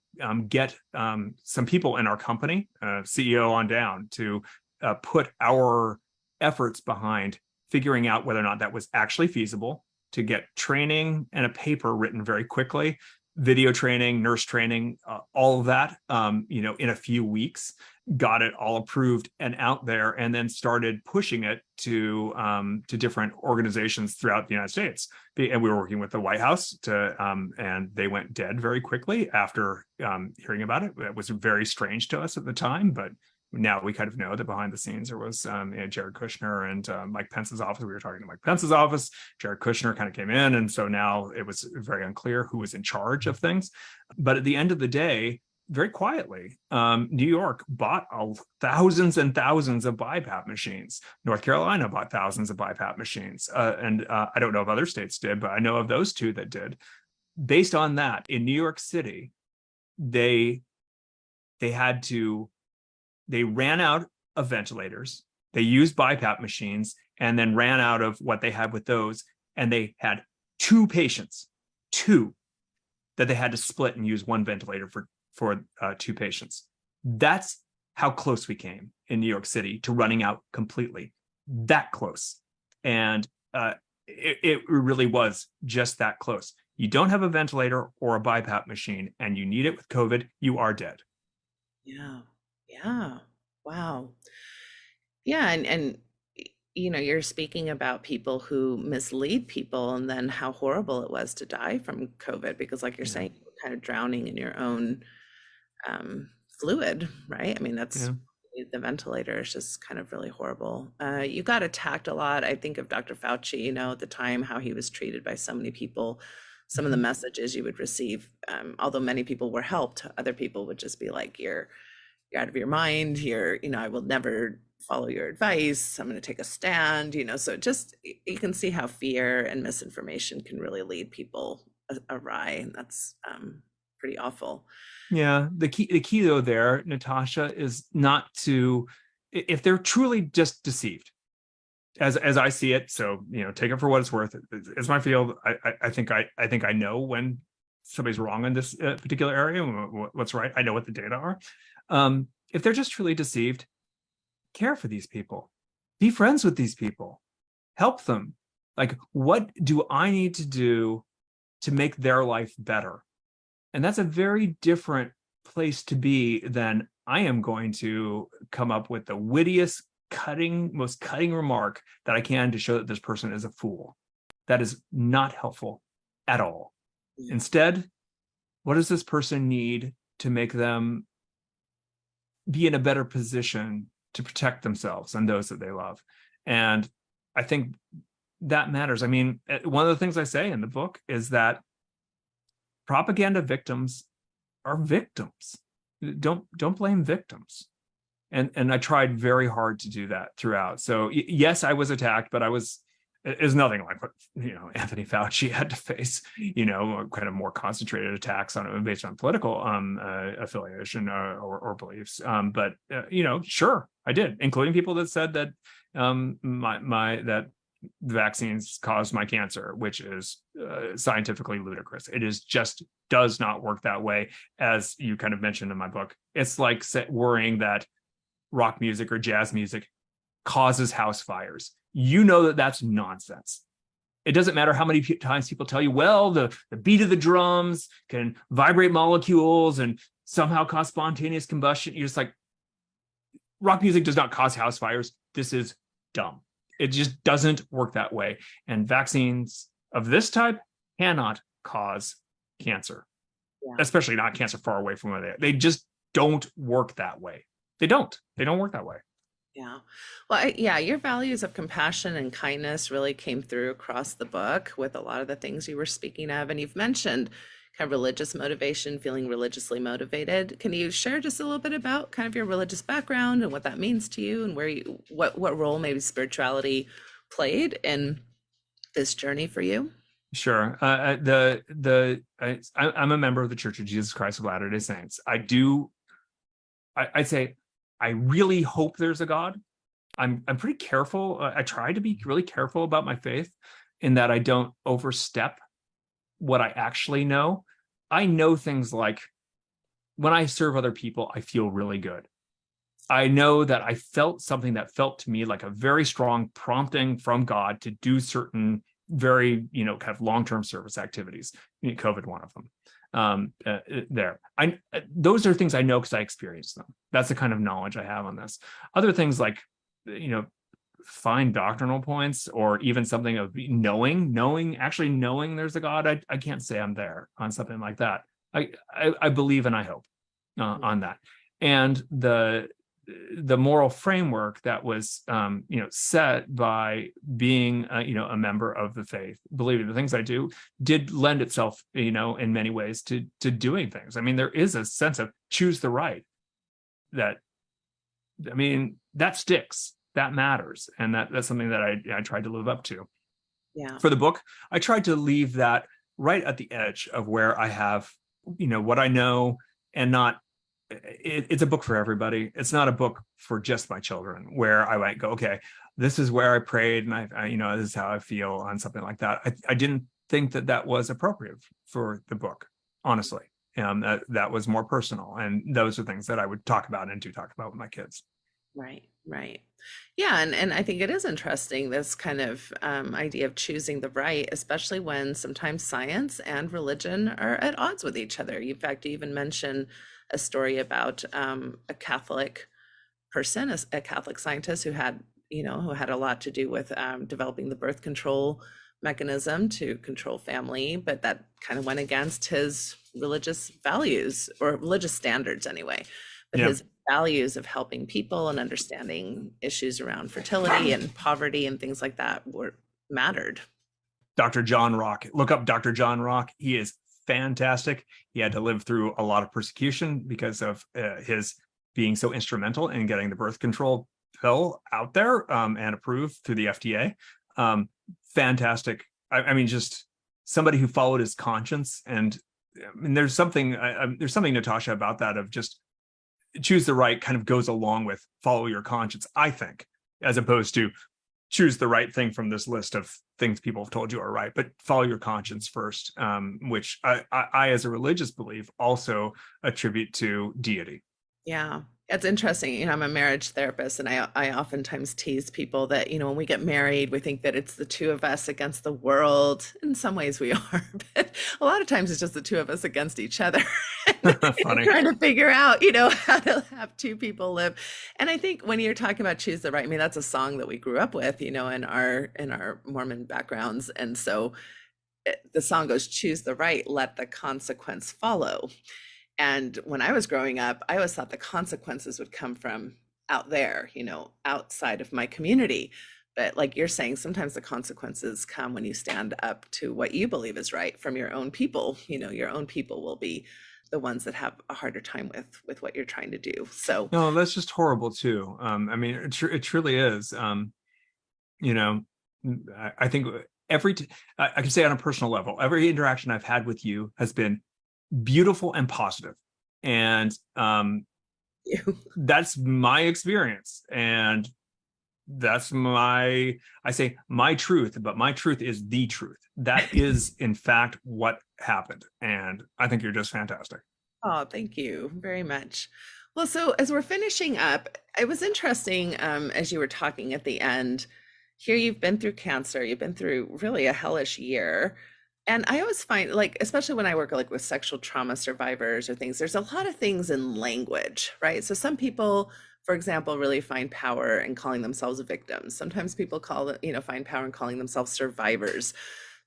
get some people in our company, CEO on down, to put our efforts behind figuring out whether or not that was actually feasible, to get training and a paper written very quickly, video training, nurse training, all of that, in a few weeks, got it all approved and out there, and then started pushing it to different organizations throughout the United States. And we were working with the White House and they went dead very quickly after hearing about it. It was very strange to us at the time, but now we kind of know that behind the scenes there was Jared Kushner and Mike Pence's office. We were talking to Mike Pence's office. Jared Kushner kind of came in, and so now it was very unclear who was in charge of things. But at the end of the day, very quietly, New York bought thousands and thousands of BiPAP machines. North Carolina bought thousands of BiPAP machines. And I don't know if other states did, but I know of those two that did. Based on that, in New York City, they ran out of ventilators. They used BiPAP machines and then ran out of what they had with those. And they had 2 patients, 2, that they had to split and use 1 ventilator for 2 patients. That's how close we came in New York City to running out completely. That close. And it really was just that close. You don't have a ventilator or a BiPAP machine and you need it with COVID, you are dead. Yeah. Yeah. Wow. Yeah. And you're speaking about people who mislead people and then how horrible it was to die from COVID, because like you're saying, you're kind of drowning in your own fluid, right? I mean, that's the ventilator is just kind of really horrible. You got attacked a lot. I think of Dr. Fauci, at the time, how he was treated by so many people, some of the messages you would receive, although many people were helped, other people would just be like, you're out of your mind. I will never follow your advice. I'm going to take a stand, so just, you can see how fear and misinformation can really lead people awry. And that's pretty awful. Yeah. The key though there, Natasha, is not to, if they're truly just deceived, as I see it. So, take it for what it's worth. It's my field. I think I know when somebody's wrong in this particular area, what's right. I know what the data are. If they're just truly deceived, care for these people, be friends with these people, help them. Like, what do I need to do to make their life better? And that's a very different place to be than I am going to come up with the wittiest, most cutting remark that I can to show that this person is a fool. That is not helpful at all. Instead, what does this person need to make them be in a better position to protect themselves and those that they love? And I think that matters. I mean, one of the things I say in the book is that propaganda victims are victims. Don't blame victims. And I tried very hard to do that throughout. So yes, I was attacked, but is nothing like what Anthony Fauci had to face. Kind of more concentrated attacks based on political affiliation or beliefs. But sure, I did, including people that said that that the vaccines caused my cancer, which is scientifically ludicrous. It does not work that way, as you kind of mentioned in my book. It's like worrying that rock music or jazz music causes house fires. That's nonsense. It doesn't matter how many times people tell you, well, the beat of the drums can vibrate molecules and somehow cause spontaneous combustion. You're just like, rock music does not cause house fires. This is dumb. It just doesn't work that way. And vaccines of this type cannot cause cancer, especially not cancer far away from where they are. They just don't work that way. They don't work that way. Yeah. Well, your values of compassion and kindness really came through across the book with a lot of the things you were speaking of. And you've mentioned kind of religious motivation, feeling religiously motivated. Can you share just a little bit about kind of your religious background and what that means to you, and what role maybe spirituality played in this journey for you? Sure. I'm a member of the Church of Jesus Christ of Latter-day Saints. I'd say I really hope there's a God. I'm pretty careful. I try to be really careful about my faith in that I don't overstep what I actually know. I know things like, when I serve other people, I feel really good. I know that I felt something that felt to me like a very strong prompting from God to do certain very, kind of long-term service activities. COVID, one of them. Those are things I know because I experienced them. That's the kind of knowledge I have on this. Other things like, fine doctrinal points, or even something of knowing there's a God. I can't say I'm there on something like that. I believe and I hope on that. And the moral framework that was set by being a member of the faith, believing the things I do, did lend itself in many ways to doing things. I mean, there is a sense of choose the right that sticks, that matters, and that's something that I tried to live up to. Yeah. For the book, I tried to leave that right at the edge of where I have what I know, and not it's a book for everybody. It's not a book for just my children where I might go, okay, this is where I prayed and I this is how I feel on something like that. I didn't think that was appropriate for the book, honestly. That was more personal, and those are things that I would talk about with my kids. Right, right. Yeah, and I think it is interesting, this kind of idea of choosing the right, especially when sometimes science and religion are at odds with each other. In fact, you even mention a story about a Catholic person, a Catholic scientist who had, who had a lot to do with developing the birth control mechanism to control family, but that kind of went against his religious values, or religious standards anyway. But his values of helping people and understanding issues around fertility and poverty and things like that mattered. Dr. John Rock, look up Dr. John Rock. He is fantastic. He had to live through a lot of persecution because of his being so instrumental in getting the birth control pill out there and approved through the FDA. Fantastic. I mean, just somebody who followed his conscience. And there's something, Natasha, about that, of just choose the right kind of goes along with follow your conscience, I think, as opposed to choose the right thing from this list of things people have told you are right, but follow your conscience first, which I, as a religious belief, also attribute to deity. Yeah, it's interesting. I'm a marriage therapist, and I oftentimes tease people that, when we get married, we think that it's the two of us against the world. In some ways we are, but a lot of times it's just the two of us against each other. Funny. Trying to figure out, how to have two people live. And I think when you're talking about choose the right, I mean, that's a song that we grew up with, in our Mormon backgrounds. And so the song goes, choose the right, let the consequence follow. And when I was growing up, I always thought the consequences would come from out there, outside of my community. But like you're saying, sometimes the consequences come when you stand up to what you believe is right from your own people. Your own people will be the ones that have a harder time with what you're trying to do. So no, that's just horrible too. I mean, it truly is. I think I can say on a personal level, every interaction I've had with you has been beautiful and positive, and that's my experience, and that's my truth, but my truth is the truth. That is in fact what happened, and I think you're just fantastic. Oh, thank you very much. Well, so as we're finishing up, it was interesting, as you were talking at the end here, you've been through cancer, you've been through really a hellish year. And I always find, like, especially when I work like with sexual trauma survivors or things, there's a lot of things in language, right? So some people, for example, really find power in calling themselves victims. Sometimes people find power in calling themselves survivors.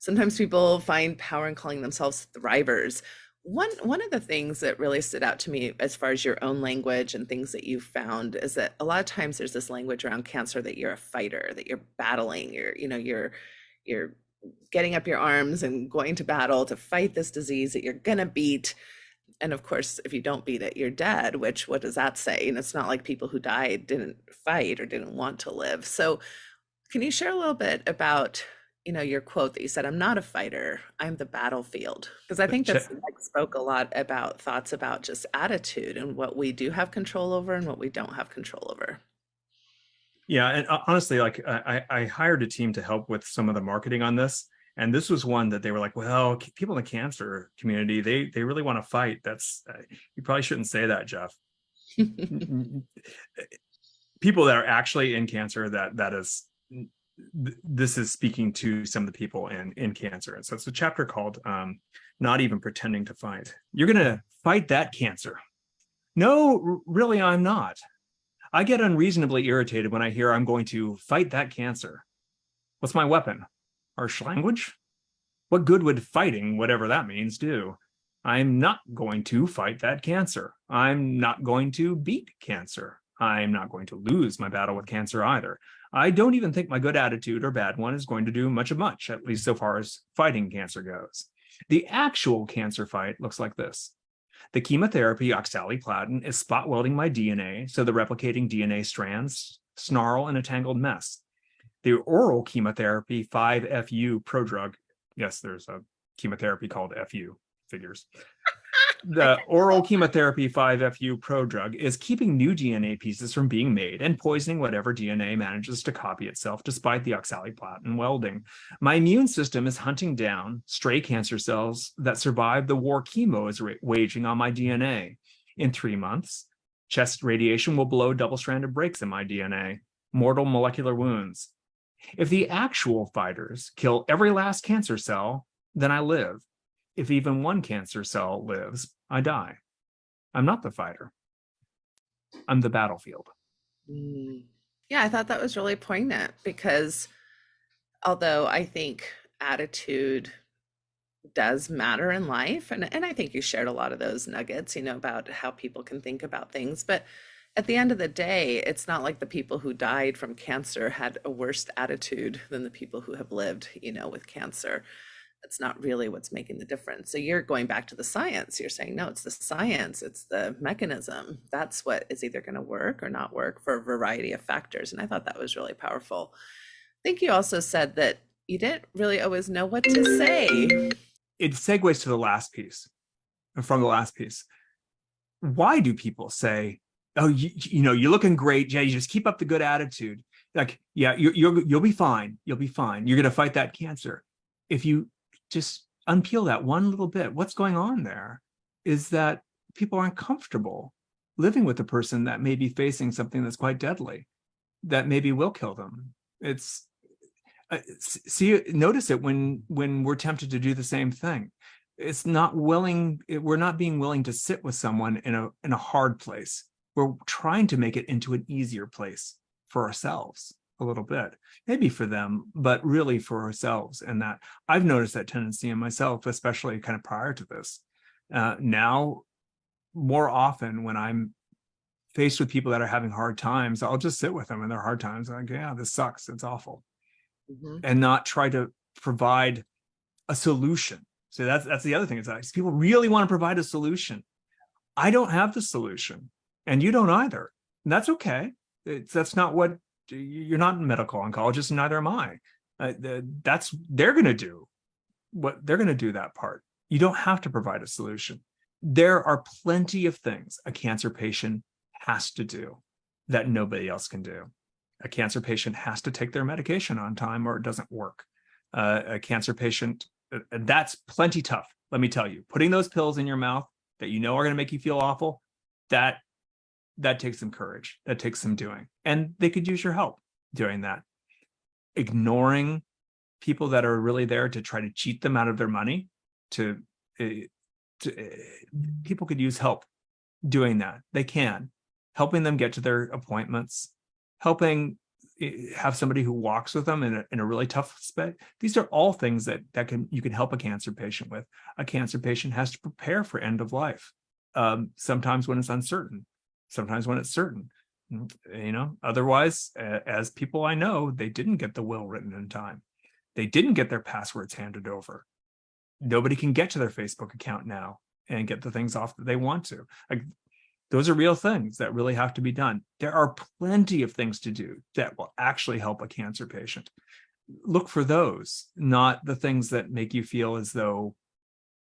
Sometimes people find power in calling themselves thrivers. One of the things that really stood out to me as far as your own language and things that you found is that a lot of times there's this language around cancer that you're a fighter, that you're battling, you're getting up your arms and going to battle to fight this disease that you're gonna beat. And of course, if you don't beat it, you're dead, which, what does that say? And it's not like people who died didn't fight or didn't want to live. So can you share a little bit about, your quote that you said, I'm not a fighter, I'm the battlefield? Because I think that's spoke a lot about thoughts about just attitude and what we do have control over and what we don't have control over. Yeah, and honestly, like I hired a team to help with some of the marketing on this, and this was one that they were like, well, people in the cancer community, they really want to fight. That's you probably shouldn't say that, Jeff. People that are actually in cancer, this is speaking to some of the people in cancer. And so it's a chapter called Not Even Pretending to Fight. You're gonna fight that cancer. No, really, I'm not. I get unreasonably irritated when I hear I'm going to fight that cancer. What's my weapon? Harsh language? What good would fighting, whatever that means, do? I'm not going to fight that cancer. I'm not going to beat cancer. I'm not going to lose my battle with cancer either. I don't even think my good attitude or bad one is going to do much, at least so far as fighting cancer goes. The actual cancer fight looks like this. The chemotherapy oxaliplatin is spot welding my DNA so the replicating DNA strands snarl in a tangled mess. The oral chemotherapy 5-FU prodrug, yes, there's a chemotherapy called FU, figures, The oral chemotherapy 5-FU prodrug is keeping new DNA pieces from being made and poisoning whatever DNA manages to copy itself despite the oxaliplatin welding. My immune system is hunting down stray cancer cells that survived the war chemo is waging on my DNA. In 3 months, chest radiation will blow double-stranded breaks in my DNA, mortal molecular wounds. If the actual fighters kill every last cancer cell, then I live. If even one cancer cell lives, I die. I'm not the fighter. I'm the battlefield. Mm. Yeah, I thought that was really poignant because although I think attitude does matter in life, and I think you shared a lot of those nuggets, about how people can think about things, but at the end of the day, it's not like the people who died from cancer had a worse attitude than the people who have lived, with cancer. That's not really what's making the difference. So you're going back to the science. You're saying, no, it's the science, it's the mechanism. That's what is either going to work or not work for a variety of factors. And I thought that was really powerful. I think you also said that you didn't really always know what to say. It segues to the last piece, from the last piece. Why do people say, oh, you're looking great, Jay, you just keep up the good attitude. Like, yeah, you'll be fine. You'll be fine. You're going to fight that cancer. If you just unpeel that one little bit, what's going on there is that people aren't comfortable living with a person that may be facing something that's quite deadly, that maybe will kill them. It's notice it when we're tempted to do the same thing. It's not willing. We're not being willing to sit with someone in a hard place. We're trying to make it into an easier place for ourselves. A little bit, maybe for them, but really for ourselves. And that I've noticed that tendency in myself, especially kind of prior to this. Now, more often when I'm faced with people that are having hard times, I'll just sit with them in their hard times. I'm like, yeah, this sucks. It's awful. Mm-hmm. And not try to provide a solution. So that's the other thing. Is that people really want to provide a solution. I don't have the solution, and you don't either. And that's okay. That's not what. You're not a medical oncologist, and neither am I. They're going to do what they're going to do that part. You don't have to provide a solution. There are plenty of things a cancer patient has to do that nobody else can do. A cancer patient has to take their medication on time or it doesn't work. A cancer patient, that's plenty tough. Let me tell you, putting those pills in your mouth that are going to make you feel awful, that takes some courage. That takes some doing. And they could use your help doing that. Ignoring people that are really there to try to cheat them out of their money, people could use help doing that. They can. Helping them get to their appointments, helping have somebody who walks with them in a really tough spot. These are all things that you can help a cancer patient with. A cancer patient has to prepare for end of life. Sometimes when it's uncertain. Sometimes when it's certain, otherwise, as people I know, they didn't get the will written in time. They didn't get their passwords handed over. Nobody can get to their Facebook account now and get the things off that they want to. Like, those are real things that really have to be done. There are plenty of things to do that will actually help a cancer patient. Look for those, not the things that make you feel as though,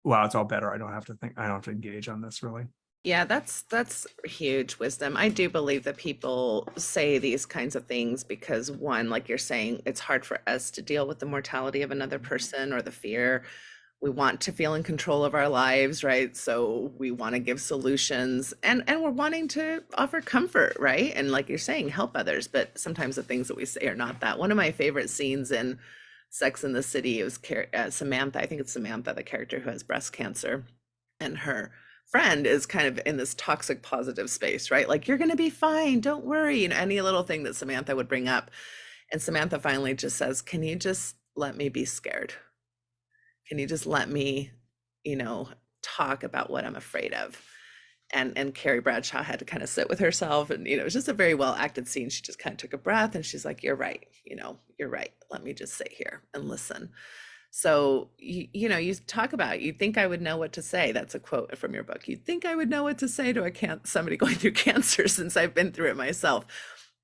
wow, it's all better. I don't have to engage on this really. Yeah, that's huge wisdom. I do believe that people say these kinds of things because, one, like you're saying, it's hard for us to deal with the mortality of another person or the fear. We want to feel in control of our lives, right? So we want to give solutions and we're wanting to offer comfort, right? And like you're saying, help others. But sometimes the things that we say are not that. One of my favorite scenes in Sex and the City was Samantha. I think it's Samantha, the character who has breast cancer, and her friend is kind of in this toxic positive space, right? Like, you're going to be fine. Don't worry. Any little thing that Samantha would bring up. And Samantha finally just says, can you just let me be scared? Can you just let me, talk about what I'm afraid of? And Carrie Bradshaw had to kind of sit with herself. And, it was just a very well acted scene. She just kind of took a breath and she's like, you're right. You're right. Let me just sit here and listen. So, you talk about, you'd think I would know what to say. That's a quote from your book. You'd think I would know what to say to somebody going through cancer since I've been through it myself.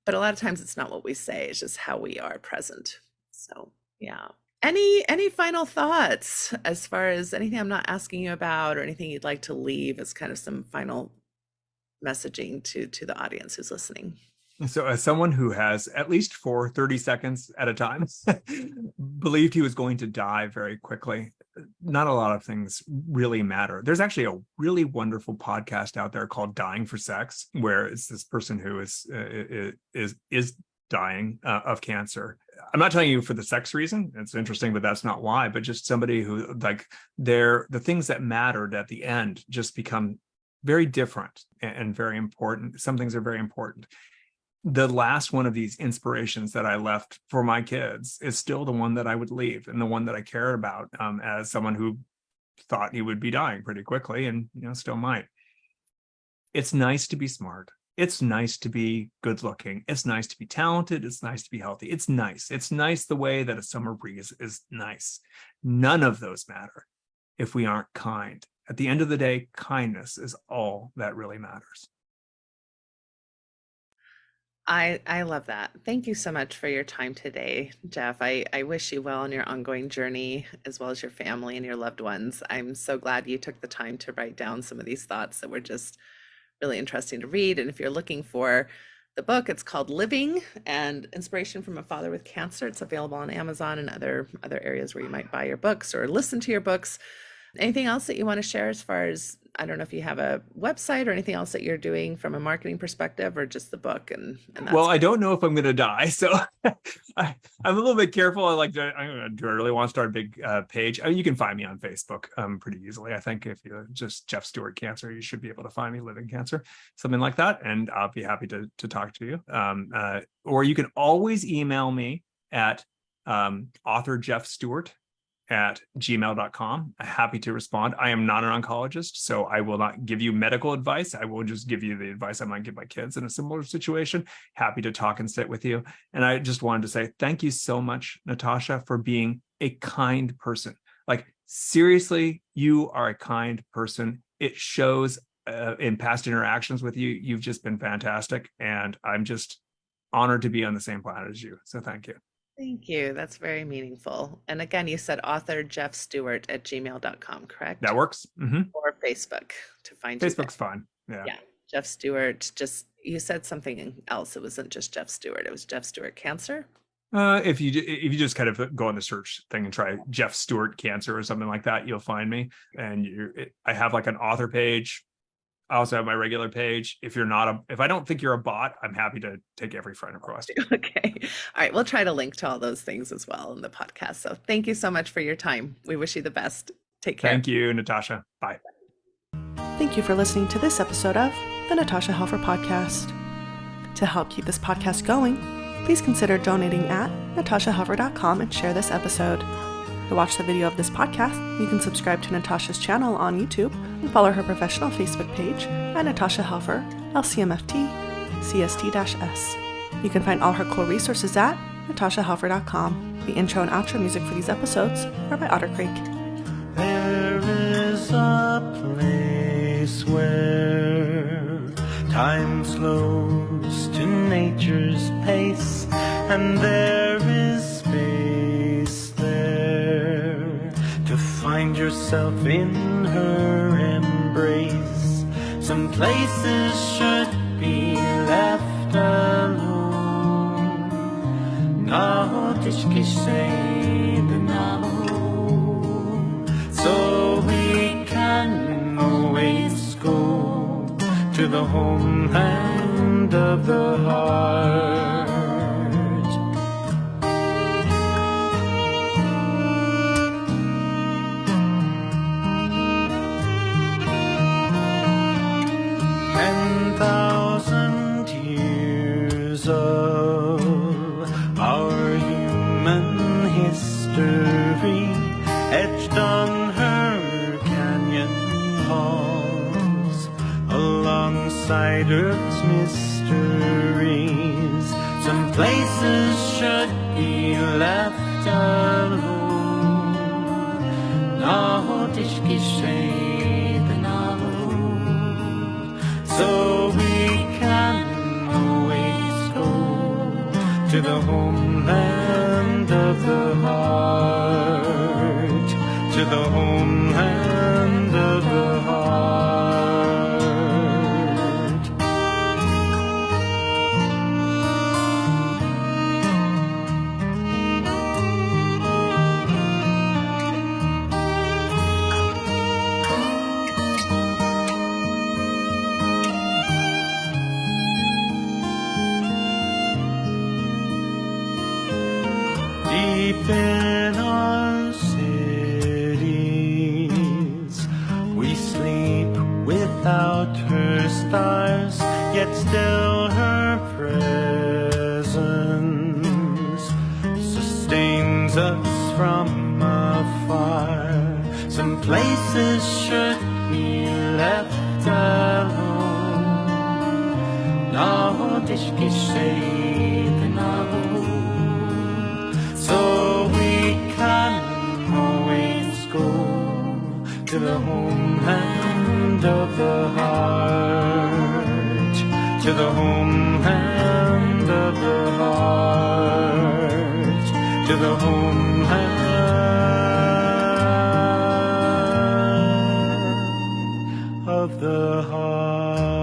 But a lot of times it's not what we say. It's just how we are present. So, yeah. Any final thoughts as far as anything I'm not asking you about or anything you'd like to leave as kind of some final messaging to the audience who's listening? So as someone who has, at least for 30 seconds at a time, believed he was going to die very quickly, not a lot of things really matter. There's actually a really wonderful podcast out there called Dying for Sex, where it's this person who is dying of cancer. I'm not telling you for the sex reason. It's interesting, but that's not why. But just somebody who, like, the things that mattered at the end just become very different and very important. Some things are very important. The last one of these inspirations that I left for my kids is still the one that I would leave, and the one that I care about, as someone who thought he would be dying pretty quickly and, still might. It's nice to be smart. It's nice to be good looking. It's nice to be talented. It's nice to be healthy. It's nice. It's nice the way that a summer breeze is nice. None of those matter if we aren't kind. At the end of the day, kindness is all that really matters. I love that. Thank you so much for your time today, Jeff. I wish you well on your ongoing journey, as well as your family and your loved ones. I'm so glad you took the time to write down some of these thoughts that were just really interesting to read. And if you're looking for the book, it's called Living and Inspiration from a Father with Cancer. It's available on Amazon and other areas where you might buy your books or listen to your books. Anything else that you want to share as far as, I don't know if you have a website or anything else that you're doing from a marketing perspective, or just the book and that's well, I don't know if I'm going to die, so I'm a little bit careful. Do I really want to start a big page? You can find me on Facebook pretty easily. I think if you just Jeff Stewart Cancer, you should be able to find me, Living Cancer, something like that, and I'll be happy to talk to you. Or you can always email me at authorjeffstewart at gmail.com. I'm happy to respond. I am not an oncologist, so I will not give you medical advice. I will just give you the advice I might give my kids in a similar situation. Happy to talk and sit with you. And I just wanted to say thank you so much, Natasha, for being a kind person. Like, seriously, you are a kind person. It shows in past interactions with you. You've just been fantastic. And I'm just honored to be on the same planet as you. So thank you. Thank you. That's very meaningful. And again, you said authorjeffstewart at gmail.com, correct? That works. Mm-hmm. Or Facebook to find you. Facebook's fine. Yeah. Jeff Stewart. Just, you said something else. It wasn't just Jeff Stewart. It was Jeff Stewart Cancer. If you just kind of go on the search thing and try Jeff Stewart Cancer or something like that, you'll find me. And I have like an author page. I also have my regular page. If I don't think you're a bot, I'm happy to take every friend request. Okay. All right. We'll try to link to all those things as well in the podcast. So thank you so much for your time. We wish you the best. Take care. Thank you, Natasha. Bye. Thank you for listening to this episode of the Natasha Helfer Podcast. To help keep this podcast going, please consider donating at natashahelfer.com and share this episode. To watch the video of this podcast, you can subscribe to Natasha's channel on YouTube and follow her professional Facebook page at Natasha Helfer, LCMFT, CST-S. You can find all her cool resources at natashahelfer.com. The intro and outro music for these episodes are by Otter Creek. There is a place where time slows to nature's pace, and there is space there to find yourself in her embrace. Some places should be left alone. No tishki say the no. So we can always go to the homeland of the heart. Of our human history etched on her canyon halls, alongside Earth's mysteries. Some places should be left alone. No tishki shade the novel, so we can always go to the homeland of the heart. in our cities. We sleep without her stars, yet still her presence sustains us from afar. Some places should be left alone. 나오듯이 세이드나고, so we can always go to the homeland of the heart, to the homeland of the heart, to the homeland of the heart.